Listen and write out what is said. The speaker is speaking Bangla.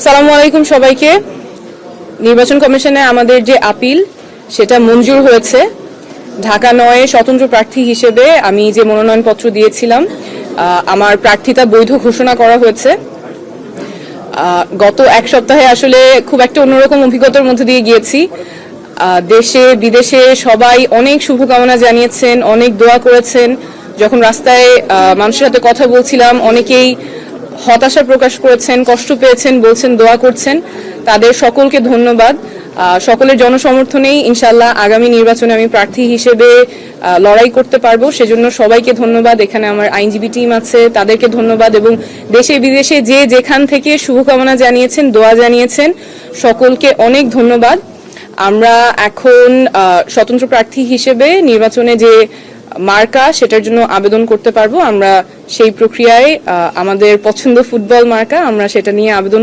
সালামু আলাইকুম সবাইকে। নির্বাচন কমিশনে আমাদের যে আপিল সেটা মঞ্জুর হয়েছে। ঢাকা ৯ স্বতন্ত্র প্রার্থী হিসেবে আমি যে মনোনয়নপত্র দিয়েছিলাম আমার প্রার্থিতা বৈধ ঘোষণা করা হয়েছে। গত এক সপ্তাহে আসলে খুব একটা অন্যরকম অভিজ্ঞতার মধ্যে দিয়ে গিয়েছি। দেশে বিদেশে সবাই অনেক শুভকামনা জানিয়েছেন, অনেক দোয়া করেছেন। যখন রাস্তায় মানুষের সাথে কথা বলছিলাম অনেকেই হতাশা প্রকাশ করেছেন, কষ্ট পেয়েছেন, বলছেন দোয়া করছেন। তাদের সকলকে ধন্যবাদ। সকলের জনসমর্থনেই ইনশাআল্লাহ আগামী নির্বাচনে আমি প্রার্থী হিসেবে লড়াই করতে পারবো। সেজন্য সবাইকে ধন্যবাদ। এখানে আমার আইনজীবী টিম আছে, তাদেরকে ধন্যবাদ। এবং দেশে বিদেশে যে যেখান থেকে শুভকামনা জানিয়েছেন, দোয়া জানিয়েছেন, সকলকে অনেক ধন্যবাদ। আমরা এখন স্বতন্ত্র প্রার্থী হিসেবে নির্বাচনে যে মার্কা সেটার জন্য আবেদন করতে পারবো। আমরা সেই প্রক্রিয়ায় আমাদের পছন্দ ফুটবল মার্কা, আমরা সেটা নিয়ে আবেদন